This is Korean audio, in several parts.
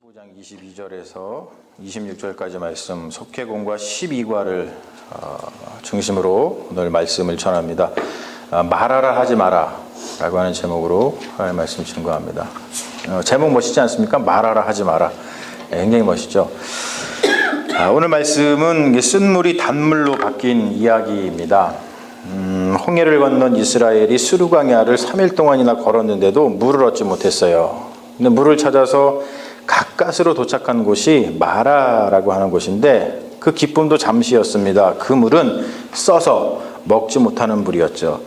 15장 22절에서 26절까지 말씀 속회공과 12과를 중심으로 오늘 말씀을 전합니다. 말하라 하지 마라 라고 하는 제목으로 하나님의 말씀 증거합니다. 제목 멋있지 않습니까? 말하라 하지 마라. 굉장히 멋있죠. 오늘 말씀은 쓴물이 단물로 바뀐 이야기입니다. 홍해를 건넌 이스라엘이 스루광야를 3일 동안이나 걸었는데도 물을 얻지 못했어요. 근데 물을 찾아서 가까스로 도착한 곳이 마라라고 하는 곳인데 그 기쁨도 잠시였습니다. 그 물은 써서 먹지 못하는 물이었죠.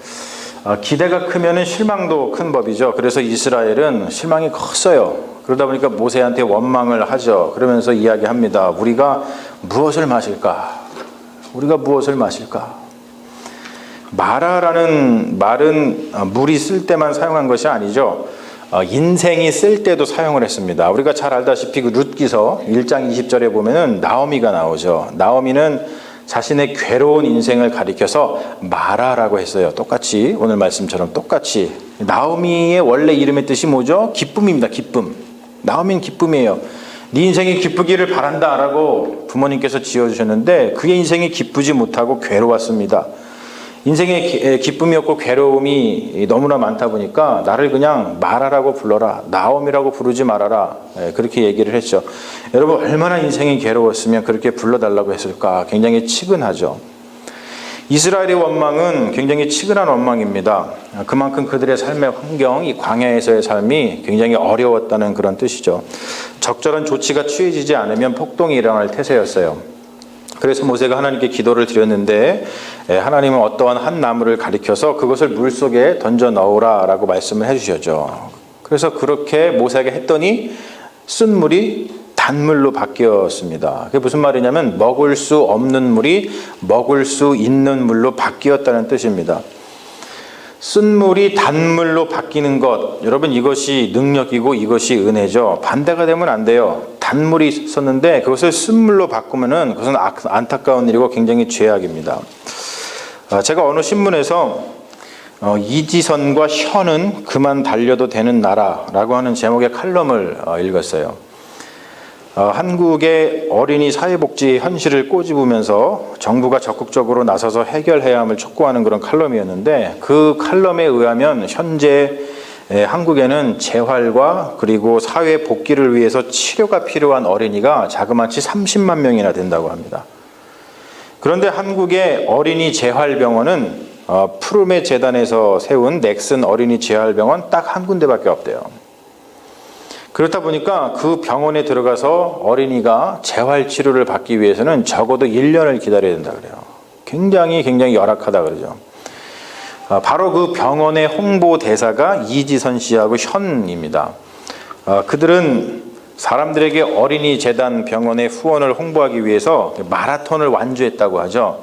기대가 크면은 실망도 큰 법이죠. 그래서 이스라엘은 실망이 컸어요. 그러다 보니까 모세한테 원망을 하죠. 그러면서 이야기합니다. 우리가 무엇을 마실까? 우리가 무엇을 마실까? 마라라는 말은 물이 쓸 때만 사용한 것이 아니죠. 인생이 쓸 때도 사용을 했습니다. 우리가 잘 알다시피 그 룻기서 1장 20절에 보면은 나오미가 나오죠. 나오미는 자신의 괴로운 인생을 가리켜서 마라라고 했어요. 똑같이 오늘 말씀처럼 똑같이. 나오미의 원래 이름의 뜻이 뭐죠? 기쁨입니다. 기쁨. 나오미는 기쁨이에요. 네 인생이 기쁘기를 바란다라고 부모님께서 지어주셨는데 그의 인생이 기쁘지 못하고 괴로웠습니다. 인생에 기쁨이 없고 괴로움이 너무나 많다 보니까 나를 그냥 마라라고 불러라. 나옴이라고 부르지 말아라. 그렇게 얘기를 했죠. 여러분 얼마나 인생이 괴로웠으면 그렇게 불러달라고 했을까? 굉장히 치근하죠. 이스라엘의 원망은 굉장히 치근한 원망입니다. 그만큼 그들의 삶의 환경, 이 광야에서의 삶이 굉장히 어려웠다는 그런 뜻이죠. 적절한 조치가 취해지지 않으면 폭동이 일어날 태세였어요. 그래서 모세가 하나님께 기도를 드렸는데 하나님은 어떠한 한 나무를 가리켜서 그것을 물속에 던져 넣으라 라고 말씀을 해주셨죠. 그래서 그렇게 모세에게 했더니 쓴물이 단물로 바뀌었습니다. 그게 무슨 말이냐면 먹을 수 없는 물이 먹을 수 있는 물로 바뀌었다는 뜻입니다. 쓴물이 단물로 바뀌는 것, 여러분 이것이 능력이고 이것이 은혜죠. 반대가 되면 안 돼요. 단물이 있었는데 그것을 쓴물로 바꾸면은 그것은 안타까운 일이고 굉장히 죄악입니다. 제가 어느 신문에서 이지선과 현은 그만 달려도 되는 나라라고 하는 제목의 칼럼을 읽었어요. 한국의 어린이 사회복지 현실을 꼬집으면서 정부가 적극적으로 나서서 해결해야 함을 촉구하는 그런 칼럼이었는데 그 칼럼에 의하면 현재 한국에는 재활과 그리고 사회 복귀를 위해서 치료가 필요한 어린이가 자그마치 30만 명이나 된다고 합니다. 그런데 한국의 어린이 재활병원은 푸르메 재단에서 세운 넥슨 어린이 재활병원 딱 한 군데밖에 없대요. 그렇다 보니까 그 병원에 들어가서 어린이가 재활치료를 받기 위해서는 적어도 1년을 기다려야 된다 그래요. 굉장히 열악하다 그러죠. 바로 그 병원의 홍보대사가 이지선 씨하고 현입니다. 그들은 사람들에게 어린이 재단 병원의 후원을 홍보하기 위해서 마라톤을 완주했다고 하죠.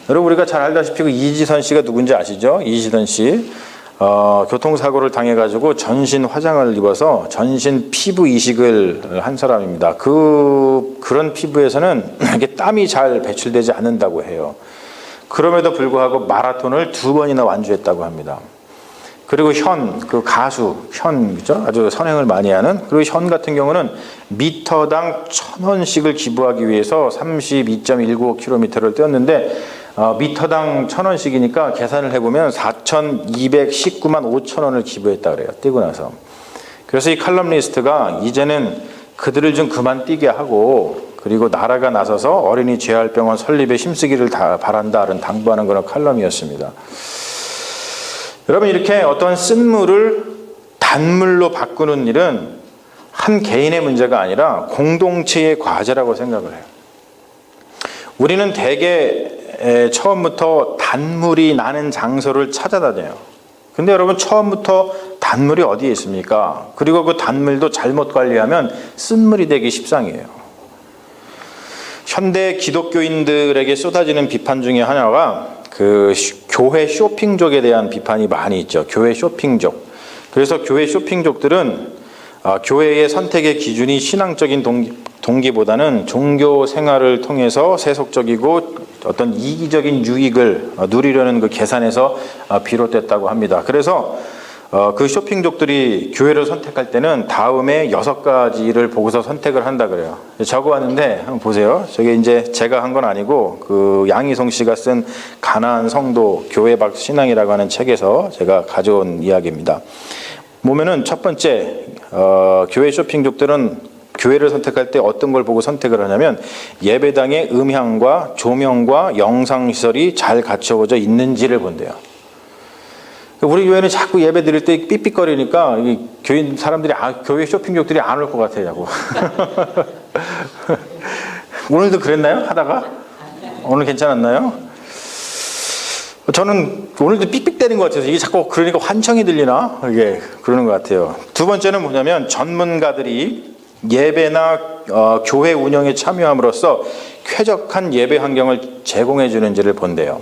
여러분 우리가 잘 알다시피 그 이지선 씨가 누군지 아시죠? 이지선 씨. 교통사고를 당해가지고 전신 화장을 입어서 전신 피부 이식을 한 사람입니다. 그런 피부에서는 이게 땀이 잘 배출되지 않는다고 해요. 그럼에도 불구하고 마라톤을 2번이나 완주했다고 합니다. 그리고 그 가수 현이죠. 아주 선행을 많이 하는. 그리고 현 같은 경우는 미터당 1,000원씩을 기부하기 위해서 32.195km를 뛰었는데 미터당 1,000원씩이니까 계산을 해보면 4,219만 5천 원을 기부했다 그래요. 뛰고 나서. 그래서 이 칼럼니스트가 이제는 그들을 좀 그만 뛰게 하고 그리고 나라가 나서서 어린이 재활병원 설립에 힘쓰기를 바란다는 당부하는 그런 칼럼이었습니다. 여러분 이렇게 어떤 쓴물을 단물로 바꾸는 일은 한 개인의 문제가 아니라 공동체의 과제라고 생각을 해요. 우리는 대개 처음부터 단물이 나는 장소를 찾아다녀요. 근데 여러분 처음부터 단물이 어디에 있습니까? 그리고 그 단물도 잘못 관리하면 쓴물이 되기 십상이에요. 현대 기독교인들에게 쏟아지는 비판 중에 하나가 그 교회 쇼핑족에 대한 비판이 많이 있죠. 교회 쇼핑족. 그래서 교회 쇼핑족들은 교회의 선택의 기준이 신앙적인 동기보다는 종교 생활을 통해서 세속적이고 어떤 이기적인 유익을 누리려는 그 계산에서 비롯됐다고 합니다. 그래서 그 쇼핑족들이 교회를 선택할 때는 다음에 6가지를 보고서 선택을 한다 그래요. 적어왔는데 한번 보세요. 저게 이제 제가 한 건 아니고 그 양희성 씨가 쓴 가나안 성도 교회 밖 신앙이라고 하는 책에서 제가 가져온 이야기입니다. 보면은 첫 번째 교회 쇼핑족들은 교회를 선택할 때 어떤 걸 보고 선택을 하냐면 예배당의 음향과 조명과 영상시설이 잘 갖춰져 있는지를 본대요. 우리 교회는 자꾸 예배 드릴 때 삑삑거리니까 교인 사람들이 교회 쇼핑족들이 안 올 것 같아요. 오늘도 그랬나요? 하다가? 오늘 괜찮았나요? 저는 오늘도 삑삑대는 것 같아서 이게 자꾸 그러니까 환청이 들리나? 이게 그러는 것 같아요. 두 번째는 뭐냐면 전문가들이 예배나 교회 운영에 참여함으로써 쾌적한 예배 환경을 제공해 주는지를 본대요.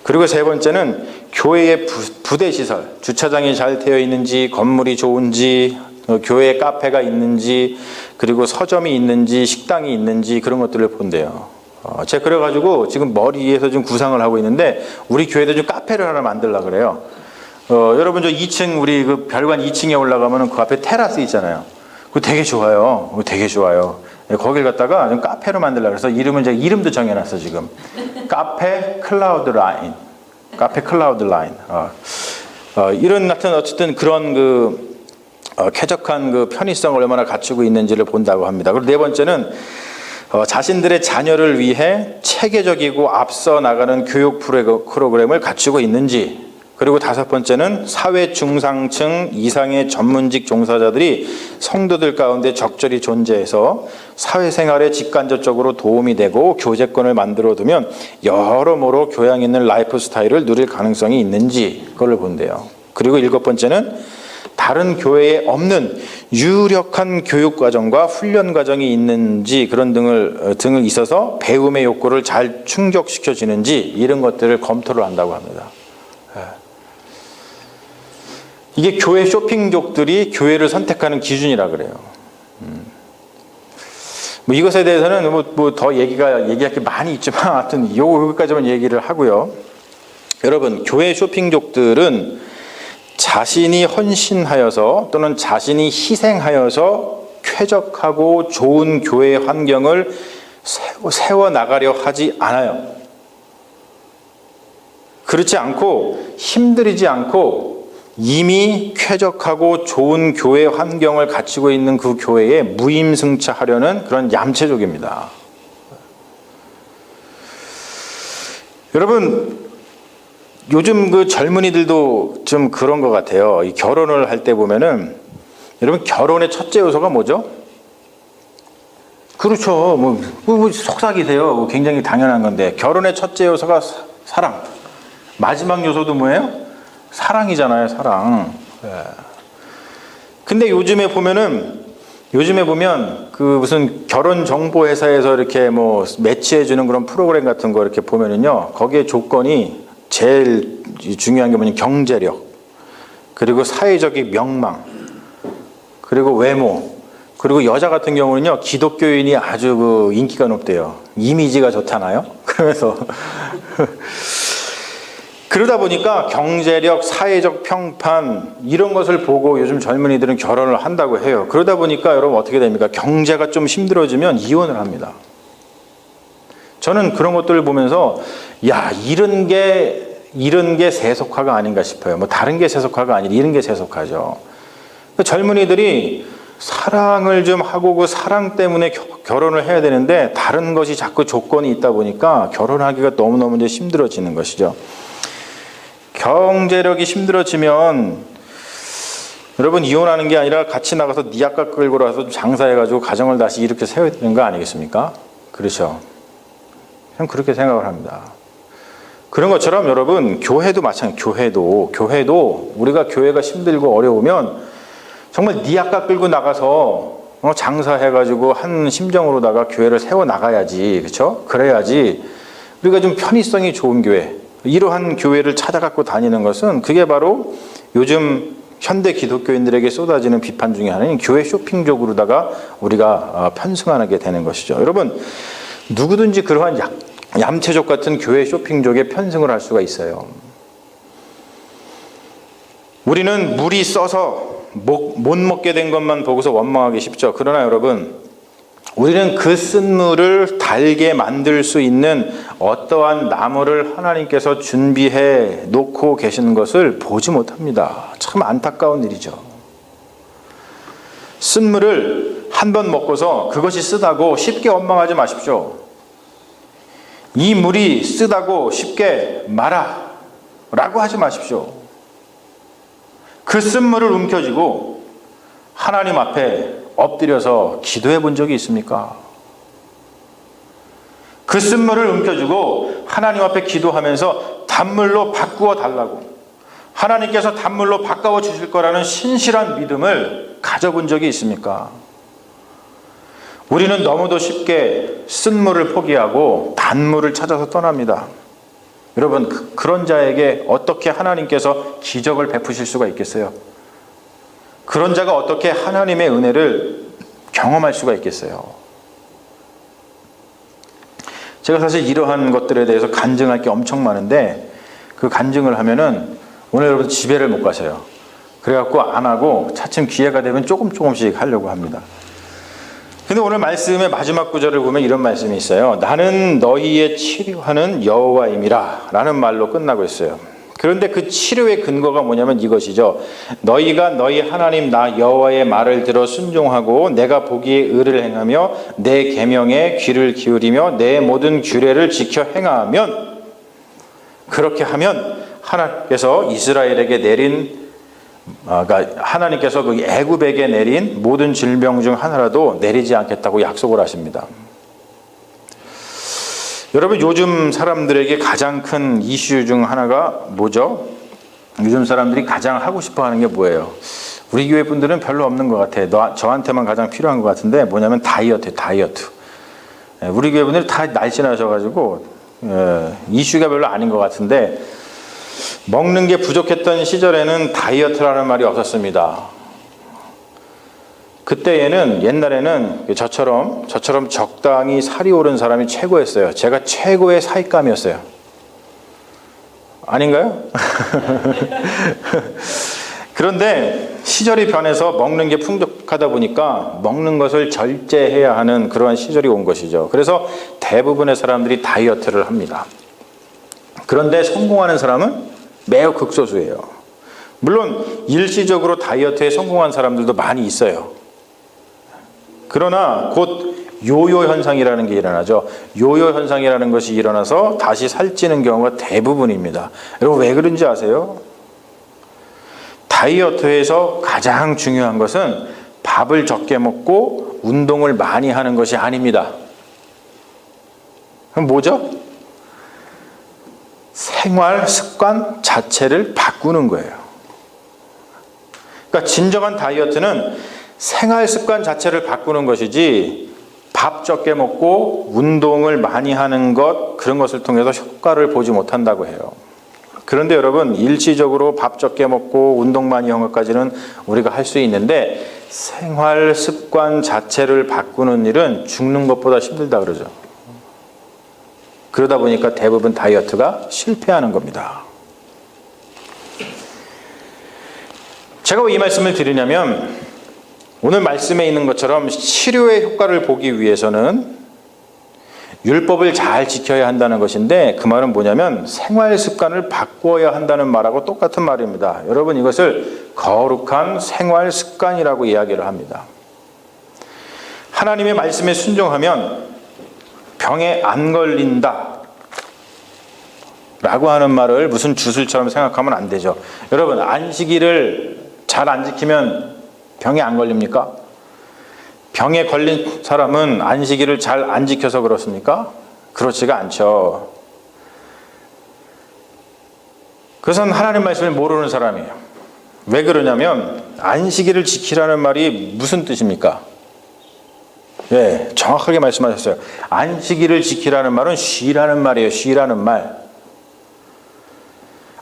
그리고 세 번째는 교회의 부대 시설, 주차장이 잘 되어 있는지, 건물이 좋은지, 교회에 카페가 있는지, 그리고 서점이 있는지, 식당이 있는지 그런 것들을 본대요. 제가 그래가지고 지금 머리에서 좀 구상을 하고 있는데 우리 교회도 좀 카페를 하나 만들려고 그래요. 여러분 저 2층 우리 그 별관 2층에 올라가면 그 앞에 테라스 있잖아요. 그거 되게 좋아요. 그거 되게 좋아요. 거길 갖다가 좀 카페로 만들려고 해서 이름은 제가 이름도 정해놨어 지금. 카페 클라우드 라인. 카페 클라우드 라인. 이런 같은 어쨌든 그런 그 쾌적한 그 편의성을 얼마나 갖추고 있는지를 본다고 합니다. 그리고 네 번째는 자신들의 자녀를 위해 체계적이고 앞서 나가는 교육 프로그램을 갖추고 있는지. 그리고 다섯 번째는 사회 중상층 이상의 전문직 종사자들이 성도들 가운데 적절히 존재해서 사회생활에 직간접적으로 도움이 되고 교제권을 만들어 두면 여러모로 교양 있는 라이프 스타일을 누릴 가능성이 있는지 그걸 본대요. 그리고 일곱 번째는 다른 교회에 없는 유력한 교육과정과 훈련과정이 있는지 그런 등을 있어서 배움의 욕구를 잘 충족시켜주는지 이런 것들을 검토를 한다고 합니다. 이게 교회 쇼핑족들이 교회를 선택하는 기준이라 그래요. 뭐 이것에 대해서는 뭐 더 얘기할 게 많이 있지만 하여튼 여기까지만 얘기를 하고요. 여러분, 교회 쇼핑족들은 자신이 헌신하여서 또는 자신이 희생하여서 쾌적하고 좋은 교회 환경을 세워나가려 하지 않아요. 그렇지 않고 힘들이지 않고 이미 쾌적하고 좋은 교회 환경을 갖추고 있는 그 교회에 무임승차하려는 그런 얌체족입니다. 여러분, 요즘 그 젊은이들도 좀 그런 것 같아요. 이 결혼을 할 때 보면은 여러분 결혼의 첫째 요소가 뭐죠? 그렇죠. 뭐 속삭이세요. 굉장히 당연한 건데 결혼의 첫째 요소가 사랑. 마지막 요소도 뭐예요? 사랑이잖아요, 사랑. 근데 요즘에 보면 그 무슨 결혼 정보 회사에서 이렇게 뭐 매치해 주는 그런 프로그램 같은 거 이렇게 보면은요, 거기에 조건이 제일 중요한 게 뭐냐면 경제력, 그리고 사회적인 명망, 그리고 외모, 그리고 여자 같은 경우는요, 기독교인이 아주 그 인기가 높대요. 이미지가 좋잖아요. 그러면서 그러다 보니까 경제력, 사회적 평판 이런 것을 보고 요즘 젊은이들은 결혼을 한다고 해요. 그러다 보니까 여러분 어떻게 됩니까? 경제가 좀 힘들어지면 이혼을 합니다. 저는 그런 것들을 보면서 야, 이런 게 세속화가 아닌가 싶어요. 뭐 다른 게 세속화가 아니라 이런 게 세속화죠. 젊은이들이 사랑을 좀 하고 그 사랑 때문에 결혼을 해야 되는데 다른 것이 자꾸 조건이 있다 보니까 결혼하기가 너무너무 이제 힘들어지는 것이죠. 경제력이 힘들어지면 여러분 이혼하는 게 아니라 같이 나가서 니 아까 끌고 나서 장사해가지고 가정을 다시 이렇게 세워야 되는 거 아니겠습니까? 그렇죠. 저는 그렇게 생각을 합니다. 그런 것처럼 여러분 교회도 마찬가지예요. 교회도 우리가 교회가 힘들고 어려우면 정말 니 아까 끌고 나가서 장사해가지고 한 심정으로다가 교회를 세워 나가야지, 그렇죠? 그래야지 우리가 좀 편의성이 좋은 교회, 이러한 교회를 찾아갖고 다니는 것은 그게 바로 요즘 현대 기독교인들에게 쏟아지는 비판 중에 하나인 교회 쇼핑족으로다가 우리가 편승하게 되는 것이죠. 여러분, 누구든지 그러한 얌체족 같은 교회 쇼핑족에 편승을 할 수가 있어요. 우리는 물이 써서 못 먹게 된 것만 보고서 원망하기 쉽죠. 그러나 여러분, 우리는 그 쓴 물을 달게 만들 수 있는 어떠한 나무를 하나님께서 준비해 놓고 계시는 것을 보지 못합니다. 참 안타까운 일이죠. 쓴 물을 한 번 먹고서 그것이 쓰다고 쉽게 원망하지 마십시오. 이 물이 쓰다고 쉽게 마라 라고 하지 마십시오. 그 쓴 물을 움켜쥐고 하나님 앞에 엎드려서 기도해 본 적이 있습니까? 그 쓴 물을 움켜쥐고 하나님 앞에 기도하면서 단물로 바꾸어 달라고, 하나님께서 단물로 바꿔 주실 거라는 신실한 믿음을 가져본 적이 있습니까? 우리는 너무도 쉽게 쓴 물을 포기하고 단물을 찾아서 떠납니다. 여러분, 그런 자에게 어떻게 하나님께서 기적을 베푸실 수가 있겠어요? 그런 자가 어떻게 하나님의 은혜를 경험할 수가 있겠어요? 제가 사실 이러한 것들에 대해서 간증할 게 엄청 많은데, 그 간증을 하면은 오늘 여러분 집에를 못 가셔요. 그래갖고 안 하고 차츰 기회가 되면 조금씩 하려고 합니다. 근데 오늘 말씀의 마지막 구절을 보면 이런 말씀이 있어요. 나는 너희의 치료하는 여호와임이라 라는 말로 끝나고 있어요. 그런데 그 치료의 근거가 뭐냐면 이것이죠. 너희가 너희 하나님 나 여호와의 말을 들어 순종하고 내가 보기에 의를 행하며 내 계명에 귀를 기울이며 내 모든 규례를 지켜 행하면, 그렇게 하면 하나님께서 이스라엘에게 내린, 그러니까 하나님께서 그 애굽에게 내린 모든 질병 중 하나라도 내리지 않겠다고 약속을 하십니다. 여러분, 요즘 사람들에게 가장 큰 이슈 중 하나가 뭐죠? 요즘 사람들이 가장 하고 싶어 하는 게 뭐예요? 우리 교회 분들은 별로 없는 것 같아요. 저한테만 가장 필요한 것 같은데 뭐냐면 다이어트. 우리 교회 분들이 다 날씬하셔가지고 이슈가 별로 아닌 것 같은데, 먹는 게 부족했던 시절에는 다이어트라는 말이 없었습니다. 그때에는, 옛날에는 저처럼 적당히 살이 오른 사람이 최고였어요. 제가 최고의 사익감이었어요. 아닌가요? 그런데 시절이 변해서 먹는 게 풍족하다 보니까 먹는 것을 절제해야 하는 그러한 시절이 온 것이죠. 그래서 대부분의 사람들이 다이어트를 합니다. 그런데 성공하는 사람은 매우 극소수예요. 물론 일시적으로 다이어트에 성공한 사람들도 많이 있어요. 그러나 곧 요요 현상이라는 게 일어나죠. 요요 현상이라는 것이 일어나서 다시 살찌는 경우가 대부분입니다. 여러분, 왜 그런지 아세요? 다이어트에서 가장 중요한 것은 밥을 적게 먹고 운동을 많이 하는 것이 아닙니다. 그럼 뭐죠? 생활 습관 자체를 바꾸는 거예요. 그러니까 진정한 다이어트는 생활 습관 자체를 바꾸는 것이지, 밥 적게 먹고 운동을 많이 하는 것, 그런 것을 통해서 효과를 보지 못한다고 해요. 그런데 여러분, 일시적으로 밥 적게 먹고 운동 많이 하는 것까지는 우리가 할 수 있는데, 생활 습관 자체를 바꾸는 일은 죽는 것보다 힘들다 그러죠. 그러다 보니까 대부분 다이어트가 실패하는 겁니다. 제가 왜 이 말씀을 드리냐면, 오늘 말씀에 있는 것처럼 치료의 효과를 보기 위해서는 율법을 잘 지켜야 한다는 것인데, 그 말은 뭐냐면 생활 습관을 바꾸어야 한다는 말하고 똑같은 말입니다. 여러분, 이것을 거룩한 생활 습관이라고 이야기를 합니다. 하나님의 말씀에 순종하면 병에 안 걸린다 라고 하는 말을 무슨 주술처럼 생각하면 안 되죠. 여러분, 안식일을 잘 안 지키면 병에 안 걸립니까? 병에 걸린 사람은 안식일을 잘 안 지켜서 그렇습니까? 그렇지가 않죠. 그것은 하나님 말씀을 모르는 사람이에요. 왜 그러냐면, 안식일을 지키라는 말이 무슨 뜻입니까? 네, 정확하게 말씀하셨어요. 안식일을 지키라는 말은 쉬라는 말이에요. 쉬라는 말.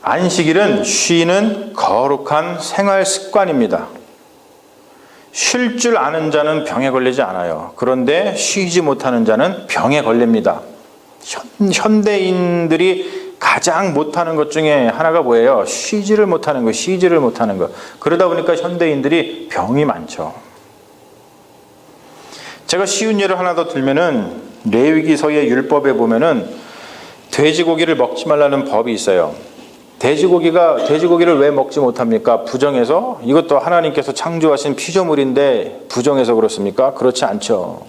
안식일은 쉬는 거룩한 생활 습관입니다. 쉴 줄 아는 자는 병에 걸리지 않아요. 그런데 쉬지 못하는 자는 병에 걸립니다. 현대인들이 가장 못하는 것 중에 하나가 뭐예요? 쉬지를 못하는 거, 쉬지를 못하는 거. 그러다 보니까 현대인들이 병이 많죠. 제가 쉬운 예를 하나 더 들면은 레위기서의 율법에 보면은 돼지고기를 먹지 말라는 법이 있어요. 돼지고기를 왜 먹지 못합니까? 부정해서? 이것도 하나님께서 창조하신 피조물인데 부정해서 그렇습니까? 그렇지 않죠.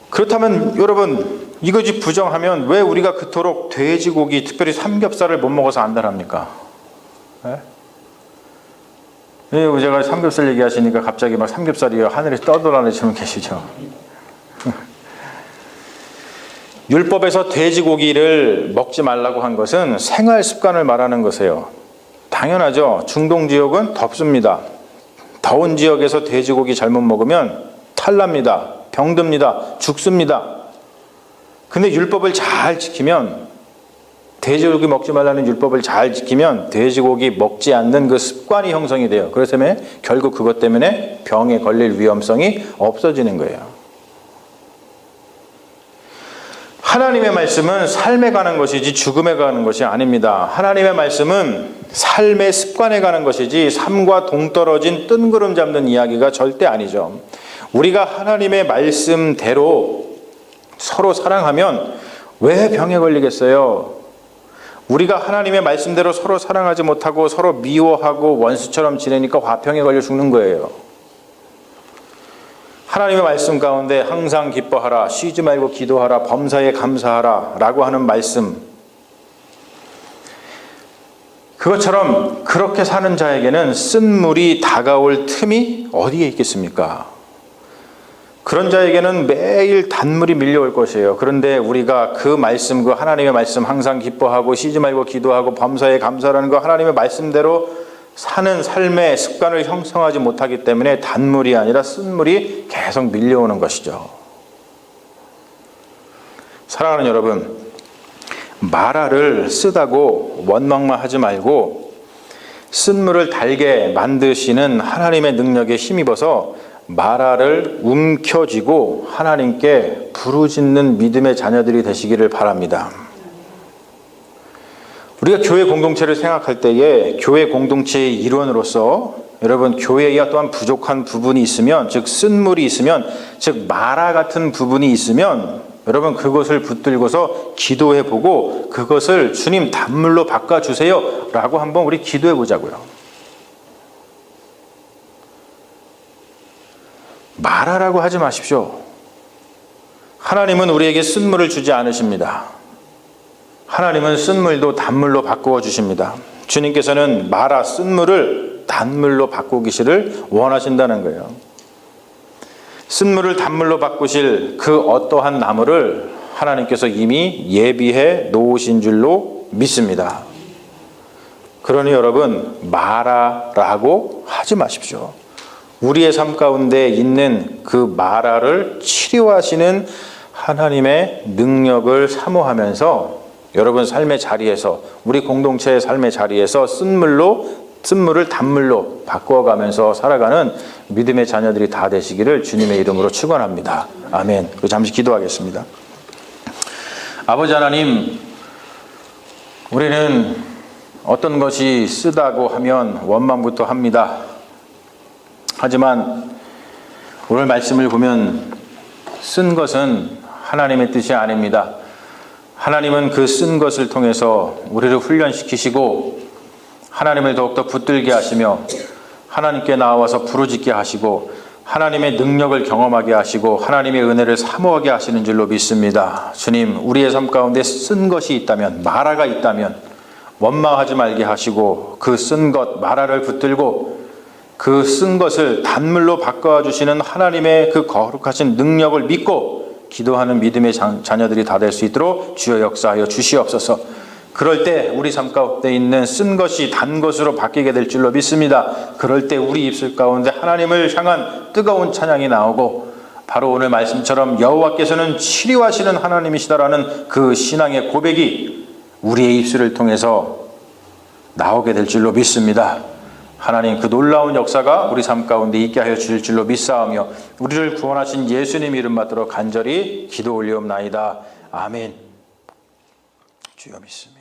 그렇다면 여러분, 이것이 부정하면 왜 우리가 그토록 돼지고기, 특별히 삼겹살을 못 먹어서 안달합니까? 네? 제가 삼겹살 얘기하시니까 갑자기 막 삼겹살이 하늘에 떠돌아다니시는 계시죠. 율법에서 돼지고기를 먹지 말라고 한 것은 생활 습관을 말하는 것이에요. 당연하죠. 중동 지역은 덥습니다. 더운 지역에서 돼지고기 잘못 먹으면 탈납니다. 병듭니다. 죽습니다. 근데 율법을 잘 지키면, 돼지고기 먹지 말라는 율법을 잘 지키면 돼지고기 먹지 않는 그 습관이 형성이 돼요. 그래서 결국 그것 때문에 병에 걸릴 위험성이 없어지는 거예요. 하나님의 말씀은 삶에 가는 것이지 죽음에 가는 것이 아닙니다. 하나님의 말씀은 삶의 습관에 가는 것이지 삶과 동떨어진 뜬구름 잡는 이야기가 절대 아니죠. 우리가 하나님의 말씀대로 서로 사랑하면 왜 병에 걸리겠어요? 우리가 하나님의 말씀대로 서로 사랑하지 못하고 서로 미워하고 원수처럼 지내니까 화병에 걸려 죽는 거예요. 하나님의 말씀 가운데 항상 기뻐하라, 쉬지 말고 기도하라, 범사에 감사하라 라고 하는 말씀, 그것처럼 그렇게 사는 자에게는 쓴물이 다가올 틈이 어디에 있겠습니까? 그런 자에게는 매일 단물이 밀려올 것이에요. 그런데 우리가 그 말씀, 그 하나님의 말씀 항상 기뻐하고 쉬지 말고 기도하고 범사에 감사라는 거 하나님의 말씀대로 사는 삶의 습관을 형성하지 못하기 때문에 단물이 아니라 쓴물이 계속 밀려오는 것이죠. 사랑하는 여러분, 마라를 쓰다고 원망만 하지 말고 쓴물을 달게 만드시는 하나님의 능력에 힘입어서 마라를 움켜쥐고 하나님께 부르짖는 믿음의 자녀들이 되시기를 바랍니다. 우리가 교회 공동체를 생각할 때에 교회 공동체의 일원으로서 여러분, 교회에 또한 부족한 부분이 있으면, 즉 쓴물이 있으면, 즉 마라 같은 부분이 있으면 여러분 그것을 붙들고서 기도해보고 그것을 주님 단물로 바꿔주세요 라고 한번 우리 기도해보자고요. 마라라고 하지 마십시오. 하나님은 우리에게 쓴물을 주지 않으십니다. 하나님은 쓴물도 단물로 바꾸어 주십니다. 주님께서는 마라, 쓴물을 단물로 바꾸기를 원하신다는 거예요. 쓴물을 단물로 바꾸실 그 어떠한 나무를 하나님께서 이미 예비해 놓으신 줄로 믿습니다. 그러니 여러분, 마라라고 하지 마십시오. 우리의 삶 가운데 있는 그 마라를 치료하시는 하나님의 능력을 사모하면서 여러분 삶의 자리에서, 우리 공동체의 삶의 자리에서 쓴물을 단물로 바꿔가면서 살아가는 믿음의 자녀들이 다 되시기를 주님의 이름으로 축원합니다. 아멘. 그리고 잠시 기도하겠습니다. 아버지 하나님, 우리는 어떤 것이 쓰다고 하면 원망부터 합니다. 하지만 오늘 말씀을 보면 쓴 것은 하나님의 뜻이 아닙니다. 하나님은 그 쓴 것을 통해서 우리를 훈련시키시고 하나님을 더욱더 붙들게 하시며 하나님께 나와서 부르짖게 하시고 하나님의 능력을 경험하게 하시고 하나님의 은혜를 사모하게 하시는 줄로 믿습니다. 주님, 우리의 삶 가운데 쓴 것이 있다면, 마라가 있다면 원망하지 말게 하시고 그 쓴 것, 마라를 붙들고 그 쓴 것을 단물로 바꿔주시는 하나님의 그 거룩하신 능력을 믿고 기도하는 믿음의 자녀들이 다 될 수 있도록 주여 역사하여 주시옵소서. 그럴 때 우리 삶 가운데 있는 쓴 것이 단 것으로 바뀌게 될 줄로 믿습니다. 그럴 때 우리 입술 가운데 하나님을 향한 뜨거운 찬양이 나오고 바로 오늘 말씀처럼 여호와께서는 치료하시는 하나님이시다라는 그 신앙의 고백이 우리의 입술을 통해서 나오게 될 줄로 믿습니다. 하나님, 그 놀라운 역사가 우리 삶 가운데 있게 하여 주실 줄로 믿사오며 우리를 구원하신 예수님 이름 받들어 간절히 기도 올리옵나이다. 아멘. 주여 믿습니다.